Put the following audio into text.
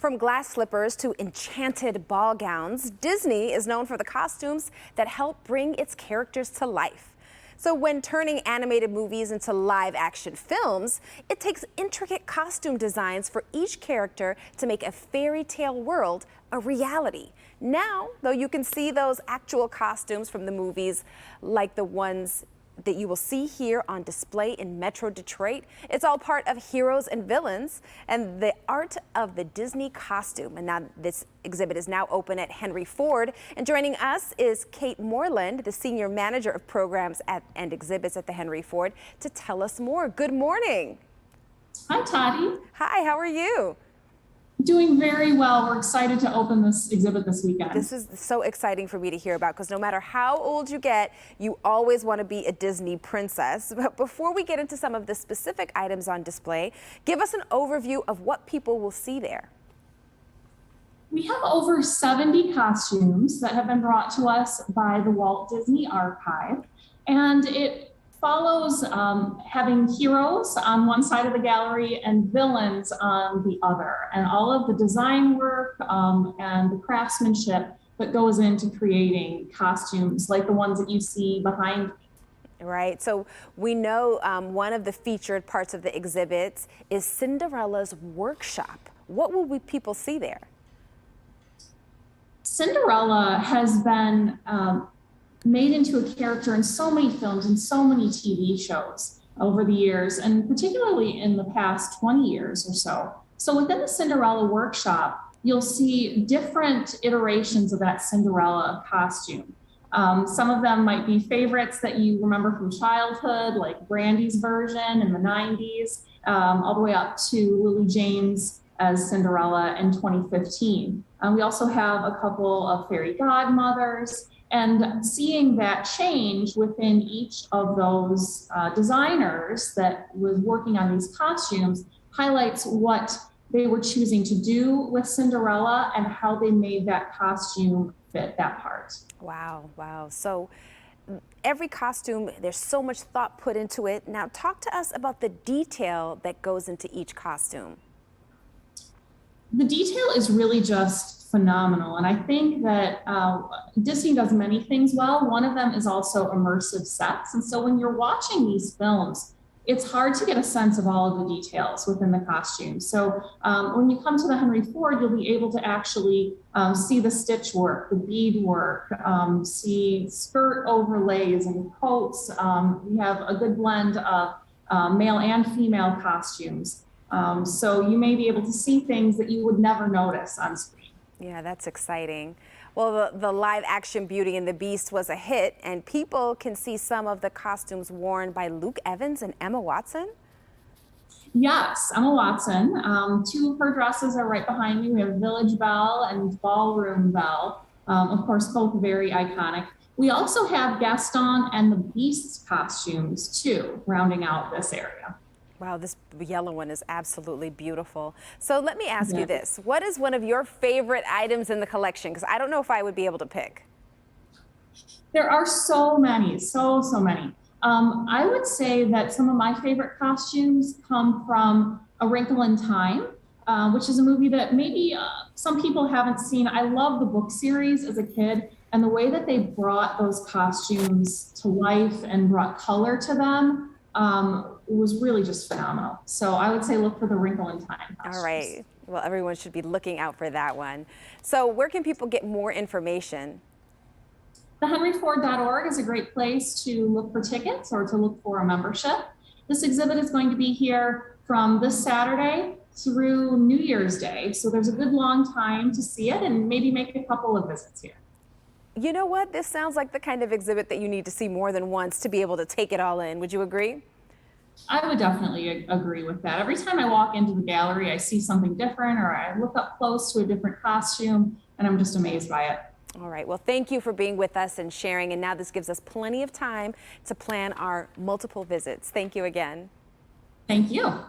From glass slippers to enchanted ball gowns, Disney is known for the costumes that help bring its characters to life. So when turning animated movies into live action films, it takes intricate costume designs for each character to make a fairy tale world a reality. Now, though, you can see those actual costumes from the movies like the ones that you will see here on display in Metro Detroit. It's all part of Heroes and Villains and the art of the Disney costume. And now this exhibit is now open at Henry Ford. And joining us is Kate Moreland, the Senior Manager of Programs and Exhibits at the Henry Ford, to tell us more. Good morning. Hi, Toddy. Hi, how are you? Doing very well. We're excited to open this exhibit this weekend. This is so exciting for me to hear about because no matter how old you get, you always want to be a Disney princess. But before we get into some of the specific items on display, give us an overview of what people will see there. We have over 70 costumes that have been brought to us by the Walt Disney Archive, and it follows having heroes on one side of the gallery and villains on the other, and all of the design work and the craftsmanship that goes into creating costumes like the ones that you see behind me. Right, so we know one of the featured parts of the exhibits is Cinderella's Workshop. What will people see there? Cinderella has been made into a character in so many films and so many TV shows over the years, and particularly in the past 20 years or so. So within the Cinderella Workshop, you'll see different iterations of that Cinderella costume. Some of them might be favorites that you remember from childhood, like Brandy's version in the 90s, all the way up to Lily James as Cinderella in 2015. We also have a couple of fairy godmothers, and seeing that change within each of those designers that was working on these costumes highlights what they were choosing to do with Cinderella and how they made that costume fit that part. Wow, wow. So every costume, there's so much thought put into it. Now talk to us about the detail that goes into each costume. The detail is really just phenomenal. And I think that Disney does many things well. One of them is also immersive sets. And so when you're watching these films, it's hard to get a sense of all of the details within the costume. So when you come to the Henry Ford, you'll be able to actually see the stitch work, the bead work, see skirt overlays and coats. We have a good blend of male and female costumes. So you may be able to see things that you would never notice on screen. Yeah, that's exciting. Well, the live action Beauty and the Beast was a hit, and people can see some of the costumes worn by Luke Evans and Emma Watson. Yes, Emma Watson. Two of her dresses are right behind me. We have Village Belle and Ballroom Belle. Of course, both very iconic. We also have Gaston and the Beast's costumes, too, rounding out this area. Wow, this yellow one is absolutely beautiful. So let me ask you this. What is one of your favorite items in the collection? Because I don't know if I would be able to pick. There are so many, so many. I would say that some of my favorite costumes come from A Wrinkle in Time, which is a movie that maybe some people haven't seen. I love the book series as a kid, and the way that they brought those costumes to life and brought color to them was really just phenomenal. So I would say look for the Wrinkle in Time costumes. All right. Well, everyone should be looking out for that one. So where can people get more information? TheHenryFord.org is a great place to look for tickets or to look for a membership. This exhibit is going to be here from this Saturday through New Year's Day. So there's a good long time to see it and maybe make a couple of visits here. You know what? This sounds like the kind of exhibit that you need to see more than once to be able to take it all in. Would you agree? I would definitely agree with that. Every time I walk into the gallery, I see something different, or I look up close to a different costume, and I'm just amazed by it. All right. Well, thank you for being with us and sharing. And now this gives us plenty of time to plan our multiple visits. Thank you again. Thank you.